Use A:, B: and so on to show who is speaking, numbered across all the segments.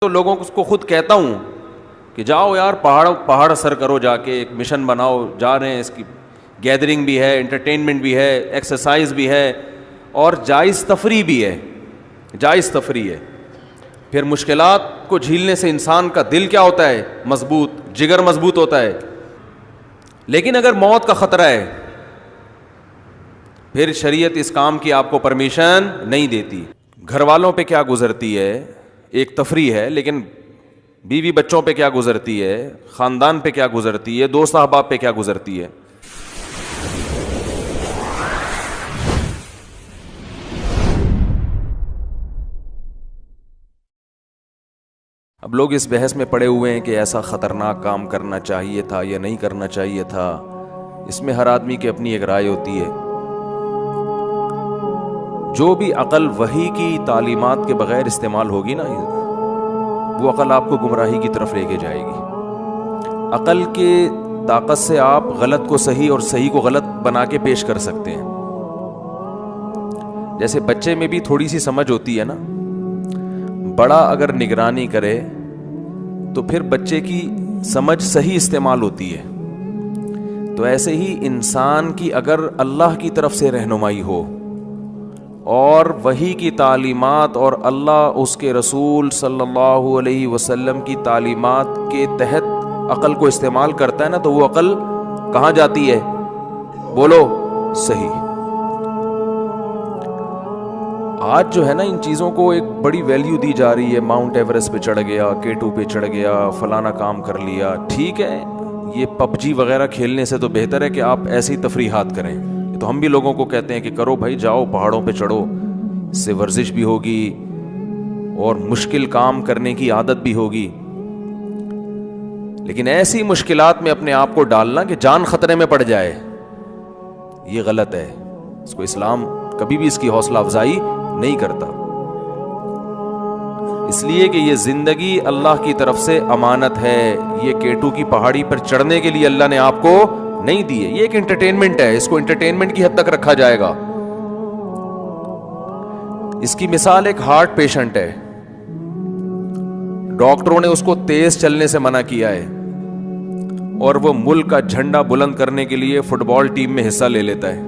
A: تو لوگوں کو خود کہتا ہوں کہ جاؤ یار پہاڑ سر کرو، جا کے ایک مشن بناؤ، جا رہے ہیں، اس کی گیدرنگ بھی ہے، انٹرٹینمنٹ بھی ہے، ایکسرسائز بھی ہے، اور جائز تفریح بھی ہے، جائز تفریح ہے۔ پھر مشکلات کو جھیلنے سے انسان کا دل کیا ہوتا ہے؟ مضبوط، جگر مضبوط ہوتا ہے۔ لیکن اگر موت کا خطرہ ہے پھر شریعت اس کام کی آپ کو پرمیشن نہیں دیتی۔ گھر والوں پہ کیا گزرتی ہے ایک تفریح ہے، لیکن بیوی بچوں پہ کیا گزرتی ہے، خاندان پہ کیا گزرتی ہے، دوست احباب پہ کیا گزرتی ہے۔ اب لوگ اس بحث میں پڑے ہوئے ہیں کہ ایسا خطرناک کام کرنا چاہیے تھا یا نہیں کرنا چاہیے تھا۔ اس میں ہر آدمی کی اپنی ایک رائے ہوتی ہے۔ جو بھی عقل وحی کی تعلیمات کے بغیر استعمال ہوگی نا، وہ عقل آپ کو گمراہی کی طرف لے کے جائے گی۔ عقل کے طاقت سے آپ غلط کو صحیح اور صحیح کو غلط بنا کے پیش کر سکتے ہیں۔ جیسے بچے میں بھی تھوڑی سی سمجھ ہوتی ہے نا، بڑا اگر نگرانی کرے تو پھر بچے کی سمجھ صحیح استعمال ہوتی ہے۔ تو ایسے ہی انسان کی اگر اللہ کی طرف سے رہنمائی ہو اور وحی کی تعلیمات اور اللہ اس کے رسول صلی اللہ علیہ وسلم کی تعلیمات کے تحت عقل کو استعمال کرتا ہے نا، تو وہ عقل کہاں جاتی ہے؟ بولو صحیح۔ آج جو ہے نا ان چیزوں کو ایک بڑی ویلیو دی جا رہی ہے، ماؤنٹ ایوریسٹ پہ چڑھ گیا، K2 پہ چڑھ گیا، فلانا کام کر لیا۔ ٹھیک ہے، یہ PUBG وغیرہ کھیلنے سے تو بہتر ہے کہ آپ ایسی تفریحات کریں۔ تو ہم بھی لوگوں کو کہتے ہیں کہ کرو بھائی، جاؤ پہاڑوں پہ چڑھو، اس سے ورزش بھی ہوگی اور مشکل کام کرنے کی عادت بھی ہوگی۔ لیکن ایسی مشکلات میں اپنے آپ کو ڈالنا کہ جان خطرے میں پڑ جائے، یہ غلط ہے۔ اس کو اسلام کبھی بھی اس کی حوصلہ افزائی نہیں کرتا، اس لیے کہ یہ زندگی اللہ کی طرف سے امانت ہے۔ یہ K2 کی پہاڑی پر چڑھنے کے لیے اللہ نے آپ کو نہیں دی ہے، یہ ایک انٹرٹینمنٹ ہے، اس کو انٹرٹینمنٹ کی حد تک رکھا جائے گا۔ اس کی مثال ایک ہارٹ پیشنٹ ہے، ڈاکٹروں نے اس کو تیز چلنے سے منع کیا ہے، اور وہ ملک کا جھنڈا بلند کرنے کے لیے فٹ بال ٹیم میں حصہ لے لیتا ہے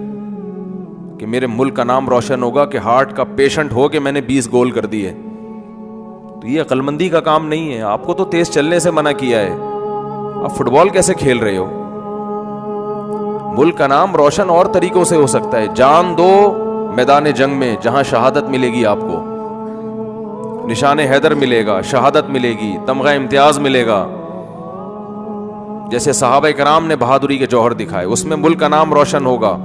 A: کہ میرے ملک کا نام روشن ہوگا کہ ہارٹ کا پیشنٹ ہو کہ میں نے 20 گول کر دیے۔ تو یہ عقل مندی کا کام نہیں ہے۔ آپ کو تو تیز چلنے سے منع کیا ہے، آپ فٹ بال کیسے کھیل رہے ہو؟ ملک کا نام روشن اور طریقوں سے ہو سکتا ہے۔ جان دو میدان جنگ میں، جہاں شہادت ملے گی، آپ کو نشان حیدر ملے گا، شہادت ملے گی، تمغہ امتیاز ملے گا، جیسے صحابہ کرام نے بہادری کے جوہر دکھائے، اس میں ملک کا نام روشن ہوگا۔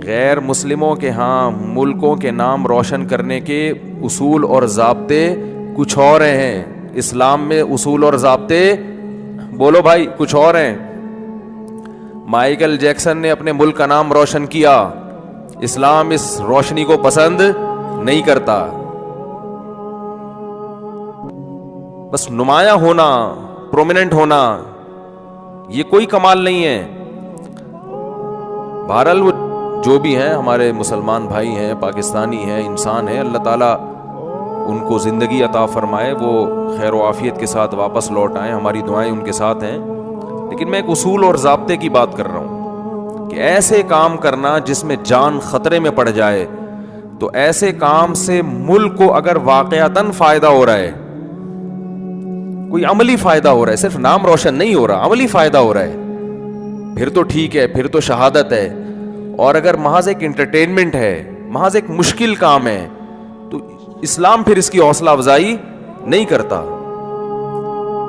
A: غیر مسلموں کے ہاں ملکوں کے نام روشن کرنے کے اصول اور ضابطے کچھ اور ہیں۔ اسلام میں اصول اور ضابطے، بولو بھائی، کچھ اور ہیں۔ مائیکل جیکسن نے اپنے ملک کا نام روشن کیا، اسلام اس روشنی کو پسند نہیں کرتا۔ بس نمایاں ہونا، پرومیننٹ ہونا، یہ کوئی کمال نہیں ہے۔ بہرحال وہ جو بھی ہیں ہمارے مسلمان بھائی ہیں، پاکستانی ہیں، انسان ہیں، اللہ تعالیٰ ان کو زندگی عطا فرمائے، وہ خیر و عافیت کے ساتھ واپس لوٹ آئیں، ہماری دعائیں ان کے ساتھ ہیں۔ لیکن میں ایک اصول اور ضابطے کی بات کر رہا ہوں کہ ایسے کام کرنا جس میں جان خطرے میں پڑ جائے، تو ایسے کام سے ملک کو اگر واقعتاً فائدہ ہو رہا ہے، کوئی عملی فائدہ ہو رہا ہے، صرف نام روشن نہیں ہو رہا، عملی فائدہ ہو رہا ہے، پھر تو ٹھیک ہے، پھر تو شہادت ہے۔ اور اگر محض ایک انٹرٹینمنٹ ہے، محض ایک مشکل کام ہے، تو اسلام پھر اس کی حوصلہ افزائی نہیں کرتا۔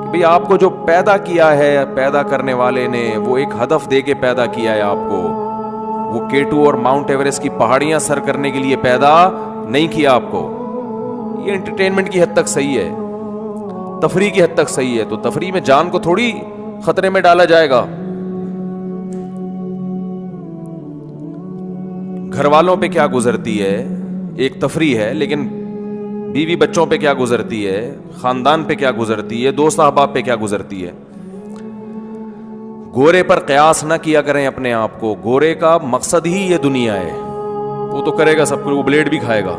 A: کہ بھئی آپ کو جو پیدا کیا ہے، پیدا کرنے والے نے وہ ایک ہدف دے کے پیدا کیا ہے آپ کو، وہ K2 اور ماؤنٹ ایوریسٹ کی پہاڑیاں سر کرنے کے لیے پیدا نہیں کیا آپ کو۔ یہ انٹرٹینمنٹ کی حد تک صحیح ہے، تفریح کی حد تک صحیح ہے، تو تفریح میں جان کو تھوڑی خطرے میں ڈالا جائے گا۔ گھر والوں پہ کیا گزرتی ہے ایک تفریح ہے، لیکن بیوی بچوں پہ کیا گزرتی ہے، خاندان پہ کیا گزرتی ہے، دوست احباب پہ کیا گزرتی ہے۔ گورے پر قیاس نہ کیا کریں اپنے آپ کو، گورے کا مقصد ہی یہ دنیا ہے، وہ تو کرے گا سب کچھ، وہ بلیڈ بھی کھائے گا،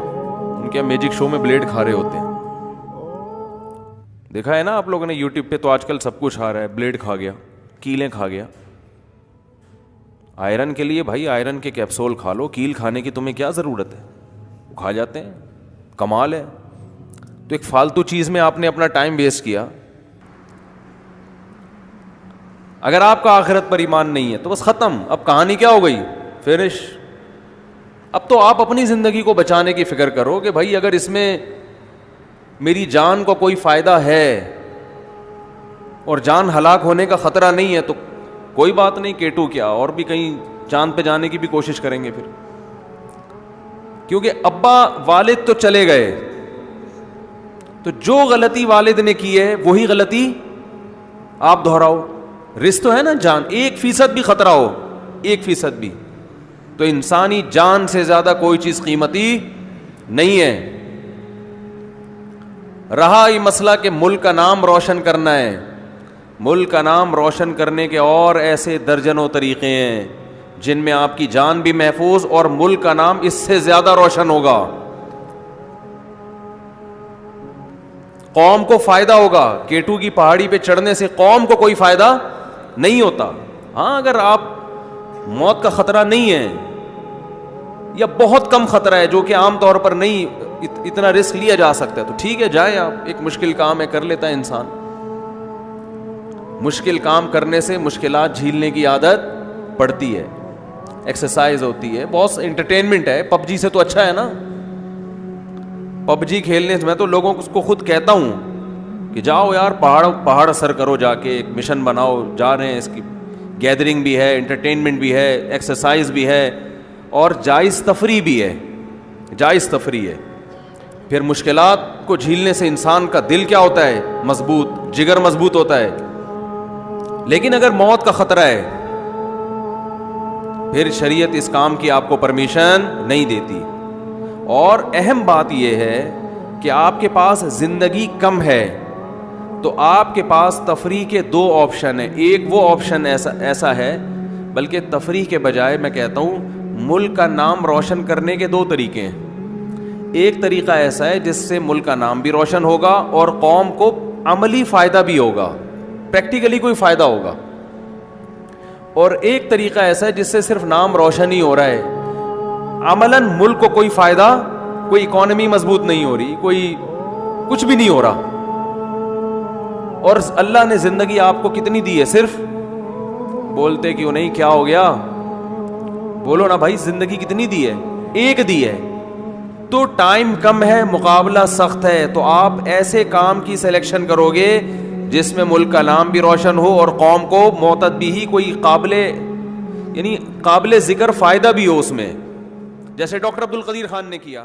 A: ان کے میجک شو میں بلیڈ کھا رہے ہوتے ہیں۔ دیکھا ہے نا آپ لوگوں نے یوٹیوب پہ، تو آج کل سب کچھ آ رہا ہے، بلیڈ کھا گیا، کیلیں کھا گیا. آئرن کے لیے بھائی آئرن کے کیپسول کھا لو، کیل کھانے کی تمہیں کیا ضرورت ہے؟ وہ کھا جاتے ہیں، کمال ہے. تو ایک فالتو چیز میں آپ نے اپنا ٹائم ویسٹ کیا. اگر آپ کا آخرت پر ایمان نہیں ہے تو بس ختم، اب کہانی کیا ہو گئی؟ فنش. اب تو آپ اپنی زندگی کو بچانے کی فکر کرو کہ بھائی اگر اس میں میری جان کو کوئی فائدہ ہے اور جان ہلاک ہونے کا خطرہ نہیں ہے تو کوئی بات نہیں، کیٹو کیا، اور بھی کہیں چاند پہ جانے کی بھی کوشش کریں گے پھر. کیونکہ ابا والد تو چلے گئے، تو جو غلطی والد نے کی ہے وہی غلطی آپ دہراؤ. رسک تو ہے نا جان، 1% بھی خطرہ ہو، 1% بھی، تو انسانی جان سے زیادہ کوئی چیز قیمتی نہیں ہے. رہا یہ مسئلہ کہ ملک کا نام روشن کرنا ہے، ملک کا نام روشن کرنے کے اور ایسے درجنوں طریقے ہیں جن میں آپ کی جان بھی محفوظ اور ملک کا نام اس سے زیادہ روشن ہوگا. قوم کو فائدہ ہوگا. کیٹو کی پہاڑی پہ چڑھنے سے قوم کو کوئی فائدہ نہیں ہوتا. ہاں اگر آپ موت کا خطرہ نہیں ہے یا بہت کم خطرہ ہے جو کہ عام طور پر نہیں اتنا رسک لیا جا سکتا ہے تو ٹھیک ہے، جائیں آپ. ایک مشکل کام ہے، کر لیتا ہے انسان. مشکل کام کرنے سے مشکلات جھیلنے کی عادت پڑتی ہے، ایکسرسائز ہوتی ہے، بہت انٹرٹینمنٹ ہے. پب جی سے تو اچھا ہے نا. پب جی کھیلنے سے میں تو لوگوں کو خود کہتا ہوں کہ جاؤ یار پہاڑ سر کرو، جا کے ایک مشن بناؤ. جا رہے ہیں، اس کی گیدرنگ بھی ہے، انٹرٹینمنٹ بھی ہے، ایکسرسائز بھی ہے اور جائز تفریح بھی ہے. جائز تفریح ہے. پھر مشکلات کو جھیلنے سے انسان کا دل کیا ہوتا ہے؟ مضبوط، جگر مضبوط ہوتا ہے. لیکن اگر موت کا خطرہ ہے پھر شریعت اس کام کی آپ کو پرمیشن نہیں دیتی. اور اہم بات یہ ہے کہ آپ کے پاس زندگی کم ہے تو آپ کے پاس تفریح کے 2 آپشن ہیں. ایک وہ آپشن ایسا ہے، بلکہ تفریح کے بجائے میں کہتا ہوں ملک کا نام روشن کرنے کے 2 طریقے ہیں. ایک طریقہ ایسا ہے جس سے ملک کا نام بھی روشن ہوگا اور قوم کو عملی فائدہ بھی ہوگا، پریکٹیکلی کوئی فائدہ ہوگا. اور ایک طریقہ ایسا ہے جس سے صرف نام روشن ہی ہو رہا ہے، عملاً ملک کو کوئی فائدہ، کوئی اکانومی مضبوط نہیں ہو رہی، کوئی کچھ بھی نہیں ہو رہا. اور اللہ نے زندگی آپ کو کتنی دی ہے؟ صرف بولتے کیوں نہیں؟ کیا ہو گیا؟ بولو نا بھائی، زندگی کتنی دی ہے؟ 1 دی ہے. تو ٹائم کم ہے، مقابلہ سخت ہے، تو آپ ایسے کام کی سلیکشن کرو گے جس میں ملک کا نام بھی روشن ہو اور قوم کو معتد بھی ہی کوئی قابل ذکر فائدہ بھی ہو اس میں، جیسے ڈاکٹر عبد القدیر خان نے کیا.